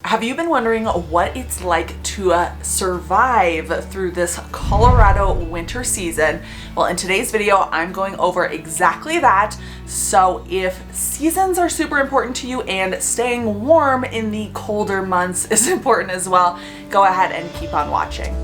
Have you been wondering what it's like to survive through this Colorado winter season? Well, in today's video, I'm going over exactly that. So if seasons are super important to you and staying warm in the colder months is important as well, go ahead and keep on watching.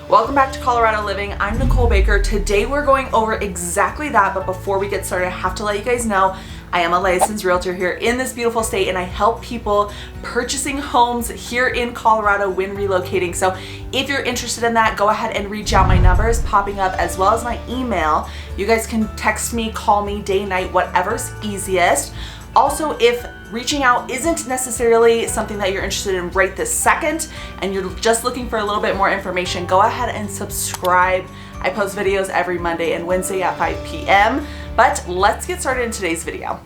Welcome back to Colorado Living. I'm Nicole Baker. Today we're going over exactly that, but before we get started, I have to let you guys know I am a licensed realtor here in this beautiful state, and I help people purchasing homes here in Colorado when relocating. So if you're interested in that, go ahead and reach out. My number is popping up as well as my email. You guys can text me, call me, day, night, whatever's easiest. Also, if reaching out isn't necessarily something that you're interested in right this second and you're just looking for a little bit more information, go ahead and subscribe. I post videos every Monday and Wednesday at 5 p.m. But let's get started in today's video.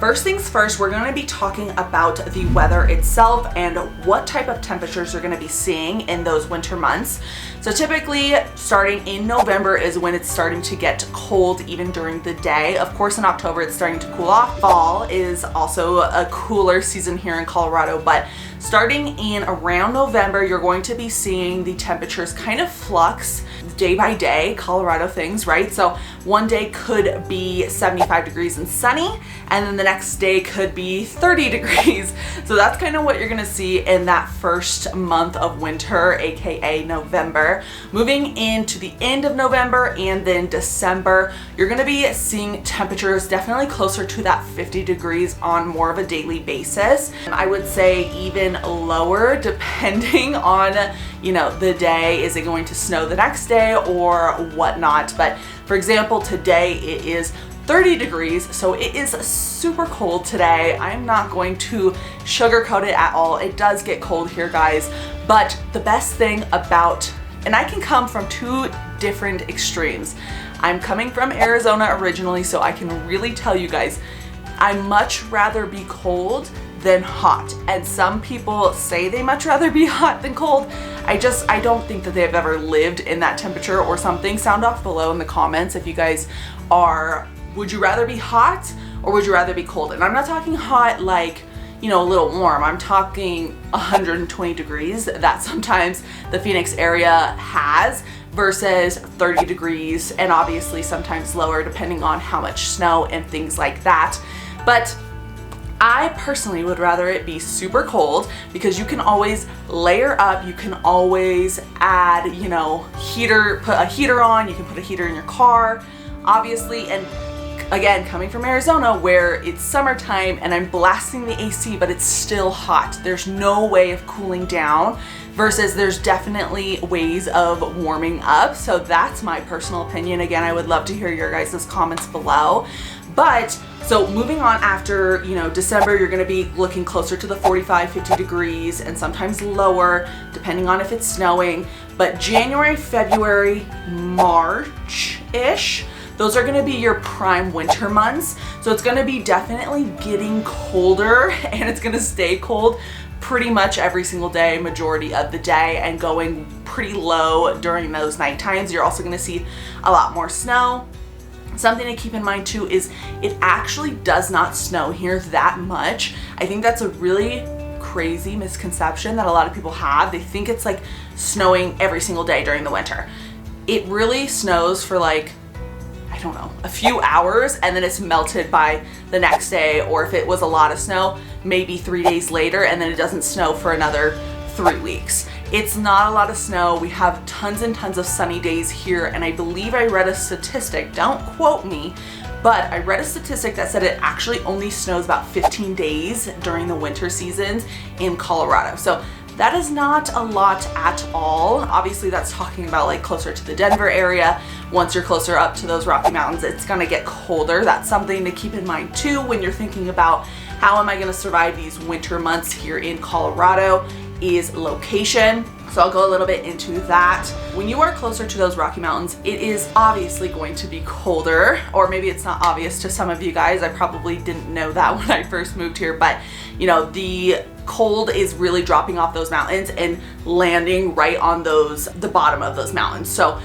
First things first, we're going to be talking about the weather itself and what type of temperatures you're going to be seeing in those winter months. So typically starting in November is when it's starting to get cold even during the day. Of course, in October it's starting to cool off. Fall is also a cooler season here in Colorado, but starting in around November, you're going to be seeing the temperatures kind of flux day by day, Colorado things, right? So one day could be 75 degrees and sunny, and then the next day could be 30 degrees. So that's kind of what you're gonna see in that first month of winter, AKA November. Moving into the end of November and then December, you're gonna be seeing temperatures definitely closer to that 50 degrees on more of a daily basis. I would say even lower depending on, the day. Is it going to snow the next day or whatnot? But for example, today it is 30 degrees, so it is super cold today. I'm not going to sugarcoat it at all. It does get cold here, guys, but the best thing about, and I can come from two different extremes. I'm coming from Arizona originally, so I can really tell you guys, I much rather be cold than hot. And some people say they much rather be hot than cold. I don't think that they've ever lived in that temperature or something. Sound off below in the comments if you guys are, would you rather be hot or would you rather be cold? And I'm not talking hot like, a little warm. I'm talking 120 degrees that sometimes the Phoenix area has versus 30 degrees, and obviously sometimes lower depending on how much snow and things like that. But I personally would rather it be super cold because you can always layer up, you can always add, heater, put a heater on, you can put a heater in your car, obviously. And again, coming from Arizona where it's summertime and I'm blasting the AC, but it's still hot. There's no way of cooling down versus there's definitely ways of warming up. So that's my personal opinion. Again, I would love to hear your guys' comments below. But so moving on after, December, you're going to be looking closer to the 45, 50 degrees and sometimes lower depending on if it's snowing. But January, February, March-ish, those are going to be your prime winter months. So it's going to be definitely getting colder, and it's going to stay cold pretty much every single day, majority of the day, and going pretty low during those night times. You're also going to see a lot more snow. Something to keep in mind too is it actually does not snow here that much. I think that's a really crazy misconception that a lot of people have. They think it's like snowing every single day during the winter. It really snows for like, I don't know, a few hours, and then it's melted by the next day, or if it was a lot of snow, maybe 3 days later, and then it doesn't snow for another 3 weeks. It's not a lot of snow. We have tons and tons of sunny days here, and I believe I read a statistic, don't quote me, but I read a statistic that said it actually only snows about 15 days during the winter seasons in Colorado. So that is not a lot at all. Obviously that's talking about like closer to the Denver area. Once you're closer up to those Rocky Mountains, it's gonna get colder. That's something to keep in mind too when you're thinking about how am I gonna survive these winter months here in Colorado. is location. So I'll go a little bit into that. When you are closer to those Rocky Mountains, it is obviously going to be colder, or maybe it's not obvious to some of you guys. I probably didn't know that when I first moved here, but you know, the cold is really dropping off those mountains and landing right on the bottom of those mountains. So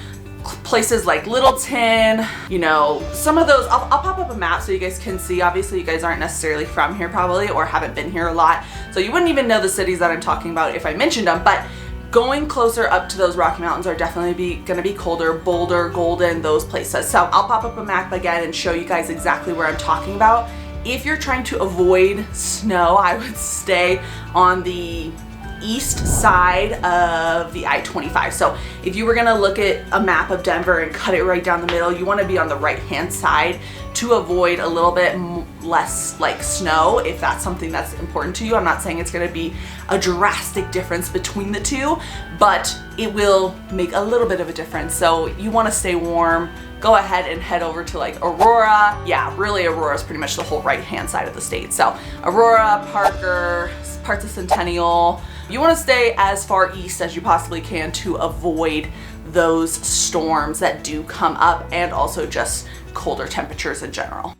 places like Littleton, you know, some of those, I'll pop up a map so you guys can see. Obviously you guys aren't necessarily from here probably, or haven't been here a lot, so you wouldn't even know the cities that I'm talking about if I mentioned them, but going closer up to those Rocky Mountains are definitely gonna be colder. Boulder, Golden, those places. So I'll pop up a map again and show you guys exactly where I'm talking about. If you're trying to avoid snow, I would stay on the east side of the I-25. So if you were gonna look at a map of Denver and cut it right down the middle, you wanna be on the right-hand side to avoid a little bit less like snow, if that's something that's important to you. I'm not saying it's gonna be a drastic difference between the two, but it will make a little bit of a difference. So you wanna stay warm, go ahead and head over to like Aurora. Yeah, really Aurora is pretty much the whole right-hand side of the state. So Aurora, Parker, parts of Centennial. You wanna stay as far east as you possibly can to avoid those storms that do come up, and also just colder temperatures in general.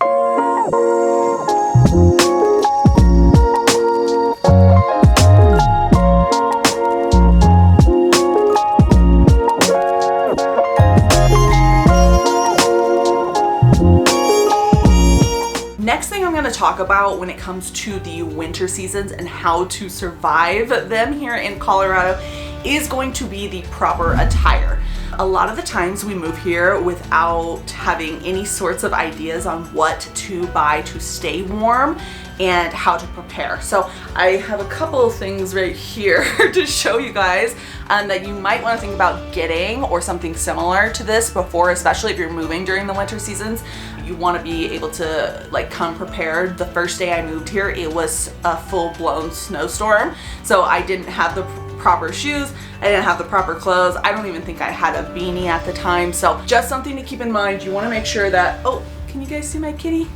Next thing I'm going to talk about when it comes to the winter seasons and how to survive them here in Colorado is going to be the proper attire. A lot of the times we move here without having any sorts of ideas on what to buy to stay warm and how to prepare. So I have a couple of things right here to show you guys that you might want to think about getting, or something similar to this before, especially if you're moving during the winter seasons. You want to be able to like come prepared. The first day I moved here, it was a full-blown snowstorm, so I didn't have the proper shoes, I didn't have the proper clothes. I don't even think I had a beanie at the time. So just something to keep in mind. You want to make sure that, oh, can you guys see my kitty?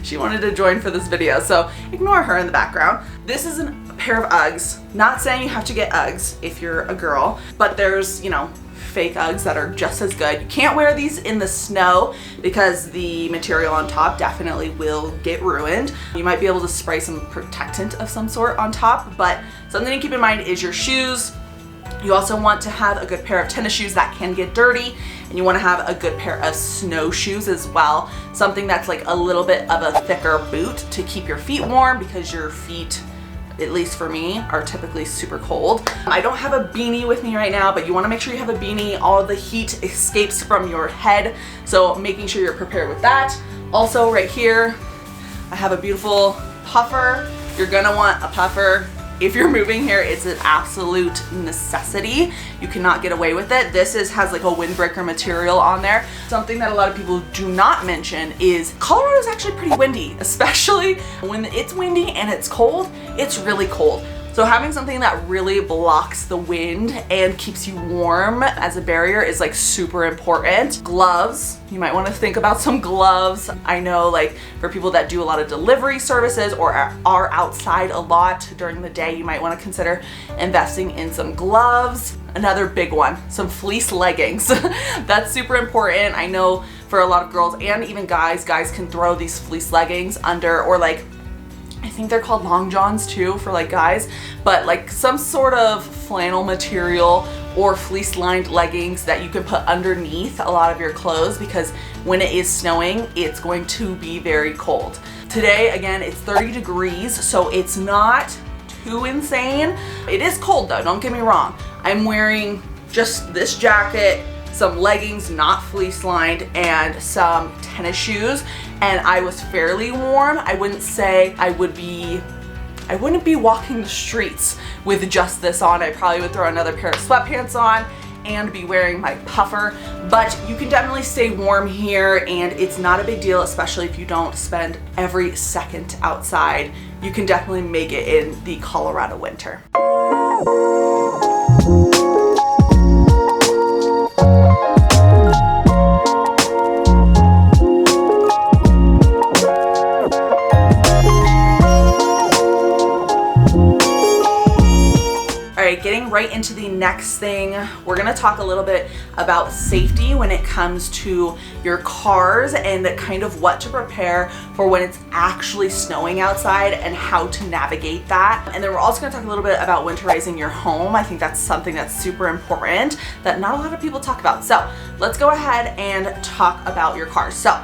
She wanted to join for this video, so ignore her in the background. This is a pair of Uggs. Not saying you have to get Uggs if you're a girl, but there's, you know, fake Uggs that are just as good. You can't wear these in the snow because the material on top definitely will get ruined. You might be able to spray some protectant of some sort on top, but something to keep in mind is your shoes. You also want to have a good pair of tennis shoes that can get dirty, and you want to have a good pair of snowshoes as well. Something that's like a little bit of a thicker boot to keep your feet warm, because your feet, at least for me, are typically super cold. I don't have a beanie with me right now, but you want to make sure you have a beanie. All the heat escapes from your head, so making sure you're prepared with that. Also right here, I have a beautiful puffer. You're gonna want a puffer. If you're moving here, it's an absolute necessity. You cannot get away with it. This has like a windbreaker material on there. Something that a lot of people do not mention is Colorado is actually pretty windy, especially when it's windy and it's cold. It's really cold. So having something that really blocks the wind and keeps you warm as a barrier is like super important. Gloves, you might want to think about some gloves. I know, like, for people that do a lot of delivery services or are outside a lot during the day, you might want to consider investing in some gloves. Another big one, some fleece leggings. That's super important. I know for a lot of girls and even guys can throw these fleece leggings under, or like, I think they're called long johns too for like guys, but like some sort of flannel material or fleece lined leggings that you can put underneath a lot of your clothes, because when it is snowing, it's going to be very cold. Today, again, it's 30 degrees, so it's not too insane. It is cold though, don't get me wrong. I'm wearing just this jacket, some leggings not fleece lined, and some tennis shoes, and I was fairly warm. I wouldn't say I wouldn't be walking the streets with just this on. I probably would throw another pair of sweatpants on and be wearing my puffer, but you can definitely stay warm here, and it's not a big deal, especially if you don't spend every second outside. You can definitely make it in the Colorado winter. into the next thing, we're gonna talk a little bit about safety when it comes to your cars and kind of what to prepare for when it's actually snowing outside and how to navigate that. And then we're also gonna talk a little bit about winterizing your home. I think that's something that's super important that not a lot of people talk about. So let's go ahead and talk about your car. So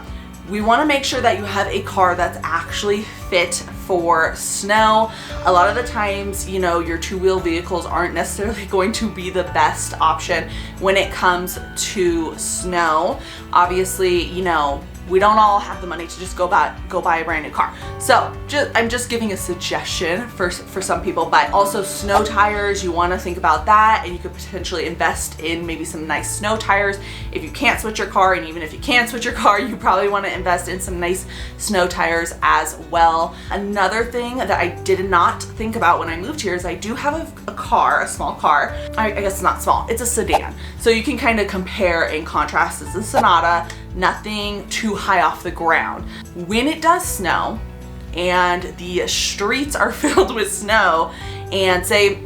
we want to make sure that you have a car that's actually fit for snow. A lot of the times, you know, your two-wheel vehicles aren't necessarily going to be the best option when it comes to snow. Obviously, you know, we don't all have the money to just go buy a brand new car. So I'm just giving a suggestion for some people, but also snow tires, you want to think about that, and you could potentially invest in maybe some nice snow tires if you can't switch your car. And even if you can switch your car, you probably want to invest in some nice snow tires as well. Another thing that I did not think about when I moved here is I do have a car, a small car. I guess it's not small, it's a sedan. So you can kind of compare and contrast. It's a Sonata, nothing too high off the ground. When it does snow and the streets are filled with snow, and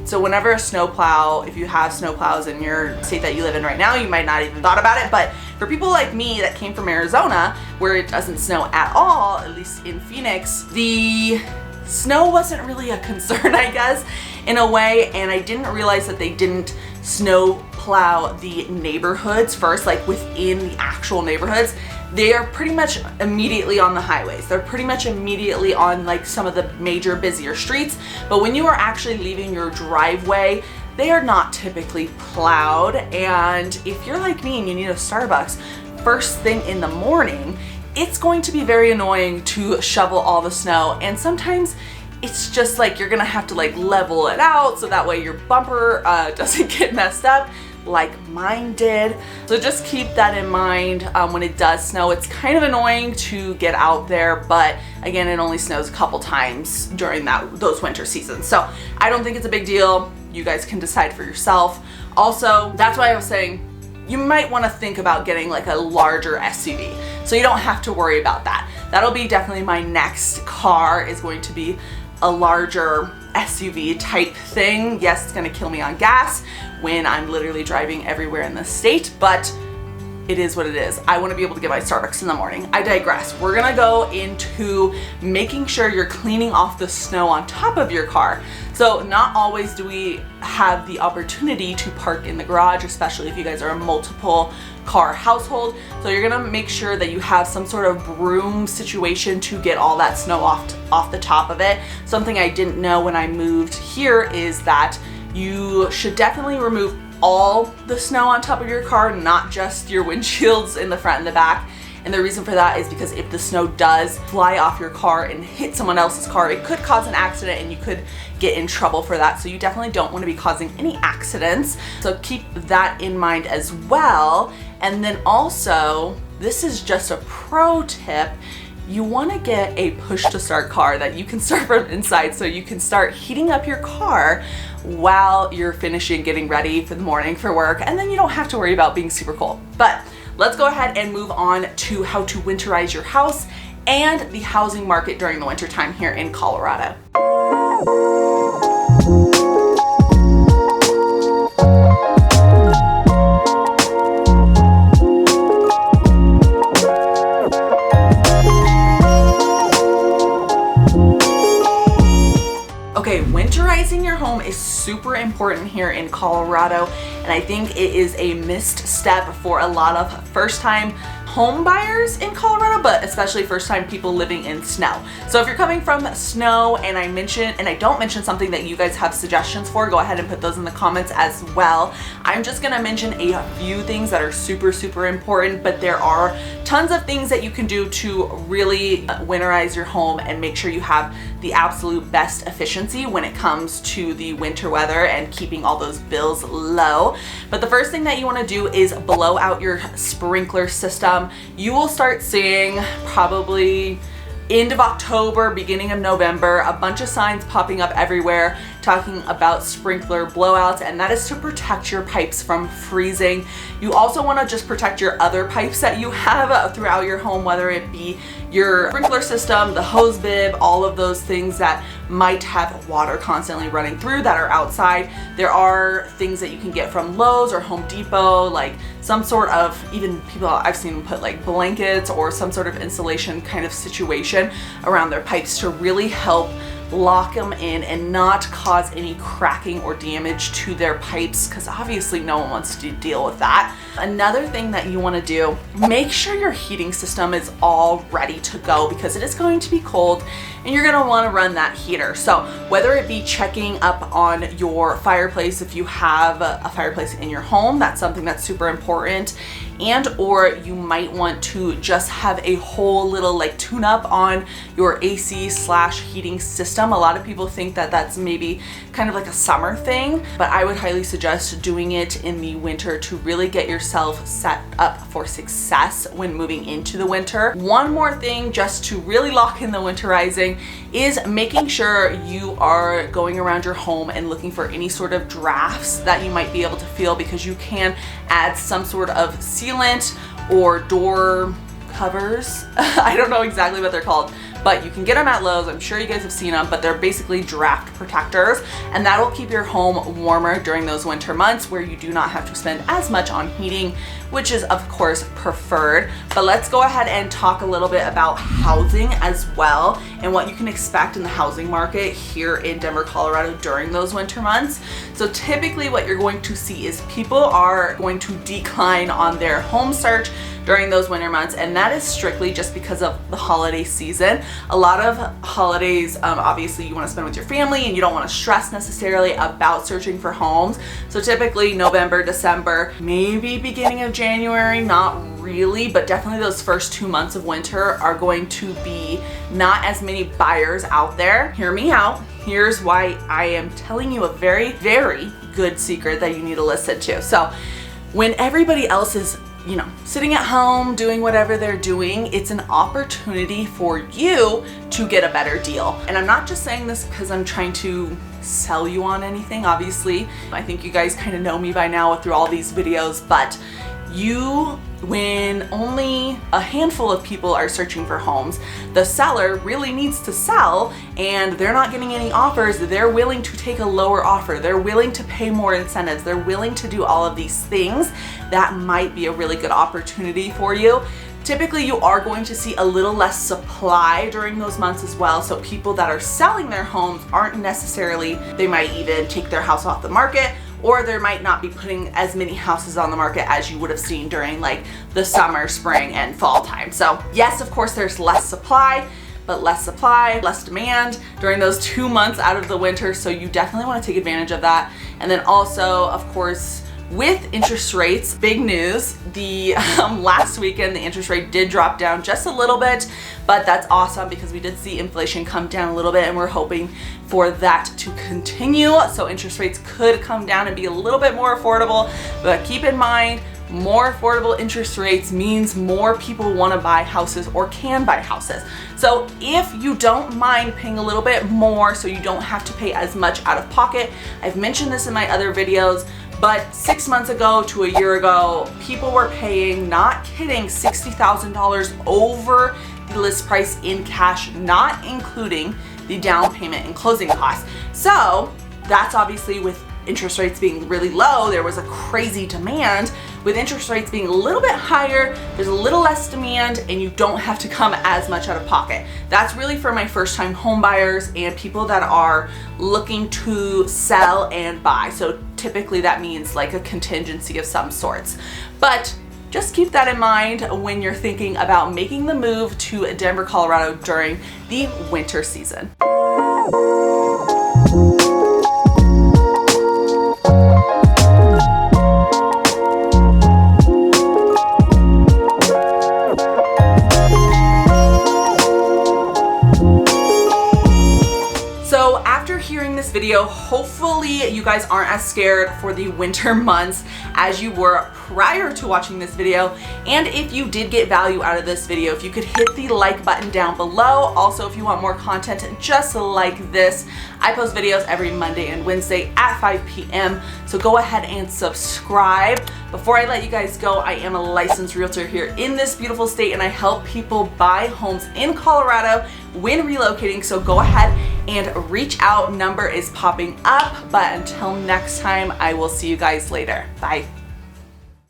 so whenever a snowplow, if you have snowplows in your state that you live in right now, you might not even thought about it, but for people like me that came from Arizona where it doesn't snow at all, at least in Phoenix, the snow wasn't really a concern, I guess, in a way, and I didn't realize that they didn't snow plow the neighborhoods first, like within the actual neighborhoods. They are pretty much immediately on the highways. They're pretty much immediately on like some of the major busier streets. But when you are actually leaving your driveway, they are not typically plowed. And if you're like me and you need a Starbucks first thing in the morning, it's going to be very annoying to shovel all the snow. And sometimes it's just like you're gonna have to like level it out so that way your bumper doesn't get messed up like mine did. So just keep that in mind when it does snow. It's kind of annoying to get out there, but again, it only snows a couple times during those winter seasons. So I don't think it's a big deal. You guys can decide for yourself. Also, that's why I was saying you might want to think about getting like a larger SUV so you don't have to worry about that. That'll be definitely my next car, is going to be a larger SUV type thing. Yes, it's gonna kill me on gas when I'm literally driving everywhere in the state, but it is what it is. I want to be able to get my Starbucks in the morning. I digress. We're gonna go into making sure you're cleaning off the snow on top of your car. So not always do we have the opportunity to park in the garage, especially if you guys are a multiple car household. So you're gonna make sure that you have some sort of broom situation to get all that snow off the top of it. Something I didn't know when I moved here is that you should definitely remove all the snow on top of your car, not just your windshields in the front and the back. And the reason for that is because if the snow does fly off your car and hit someone else's car, it could cause an accident and you could get in trouble for that. So you definitely don't want to be causing any accidents. So keep that in mind as well. And then also, this is just a pro tip, you want to get a push to start car that you can start from inside, so you can start heating up your car while you're finishing getting ready for the morning for work, and then you don't have to worry about being super cold. But let's go ahead and move on to how to winterize your house and the housing market during the winter time here in Colorado. Okay, winterizing your home is super important here in Colorado, and I think it is a missed step for a lot of first-time home buyers in Colorado, but especially first-time people living in snow. So if you're coming from snow and I don't mention something that you guys have suggestions for, go ahead and put those in the comments as well. I'm just gonna mention a few things that are super, super important, but there are tons of things that you can do to really winterize your home and make sure you have the absolute best efficiency when it comes to the winter weather and keeping all those bills low. But the first thing that you want to do is blow out your sprinkler system. You will start seeing probably end of October, beginning of November, a bunch of signs popping up everywhere talking about sprinkler blowouts, and that is to protect your pipes from freezing. You also want to just protect your other pipes that you have throughout your home, whether it be your sprinkler system, the hose bib, all of those things that might have water constantly running through that are outside. There are things that you can get from Lowe's or Home Depot, like some sort of, even people I've seen them put like blankets or some sort of insulation kind of situation around their pipes to really help lock them in and not cause any cracking or damage to their pipes, because obviously no one wants to deal with that. Another thing that you want to do, make sure your heating system is all ready to go, because it is going to be cold and you're going to want to run that heater. So whether it be checking up on your fireplace, if you have a fireplace in your home, that's something that's super important. And or you might want to just have a whole little like tune up on your AC/heating system. A lot of people think that that's maybe kind of like a summer thing, but I would highly suggest doing it in the winter to really get yourself set up for success when moving into the winter. One more thing just to really lock in the winterizing is making sure you are going around your home and looking for any sort of drafts that you might be able to feel, because you can add some sort of sealant or door covers. I don't know exactly what they're called, but you can get them at Lowe's. I'm sure you guys have seen them, but they're basically draft protectors, and that will keep your home warmer during those winter months where you do not have to spend as much on heating, which is of course preferred. But let's go ahead and talk a little bit about housing as well and what you can expect in the housing market here in Denver, Colorado during those winter months. So typically what you're going to see is people are going to decline on their home search during those winter months, and that is strictly just because of the holiday season. A lot of holidays, obviously you want to spend with your family and you don't want to stress necessarily about searching for homes. So typically November, December, maybe beginning of January, not really, but definitely those first 2 months of winter are going to be not as many buyers out there. Hear me out. Here's why I am telling you a very, very good secret that you need to listen to. So when everybody else is sitting at home doing whatever they're doing, it's an opportunity for you to get a better deal. And I'm not just saying this because I'm trying to sell you on anything, obviously. I think you guys kind of know me by now through all these videos, but when only a handful of people are searching for homes, the seller really needs to sell and they're not getting any offers. They're willing to take a lower offer. They're willing to pay more incentives. They're willing to do all of these things. That might be a really good opportunity for you. Typically, you are going to see a little less supply during those months as well. So people that are selling their homes aren't necessarily, they might even take their house off the market, or there might not be putting as many houses on the market as you would have seen during like the summer, spring, and fall time. So yes, of course, there's less supply, but less supply, less demand during those 2 months out of the winter. So you definitely want to take advantage of that. And then also, of course, with interest rates, big news, the last weekend the interest rate did drop down just a little bit, but that's awesome because we did see inflation come down a little bit and we're hoping for that to continue. So interest rates could come down and be a little bit more affordable, but keep in mind, more affordable interest rates means more people want to buy houses or can buy houses. So if you don't mind paying a little bit more so you don't have to pay as much out of pocket, I've mentioned this in my other videos, but 6 months ago to a year ago, people were paying, not kidding, $60,000 over the list price in cash, not including the down payment and closing costs. So that's obviously with interest rates being really low, there was a crazy demand. With interest rates being a little bit higher, there's a little less demand and you don't have to come as much out of pocket. That's really for my first time home buyers and people that are looking to sell and buy. So typically that means like a contingency of some sorts. But just keep that in mind when you're thinking about making the move to Denver, Colorado during the winter season. Video, hopefully you guys aren't as scared for the winter months as you were prior to watching this video. And if you did get value out of this video, if you could hit the like button down below. Also, if you want more content just like this, I post videos every Monday and Wednesday at 5 p.m. So go ahead and subscribe. Before I let you guys go, I am a licensed realtor here in this beautiful state and I help people buy homes in Colorado when relocating. So go ahead and reach out number is popping up. But until next time, I will see you guys later. Bye.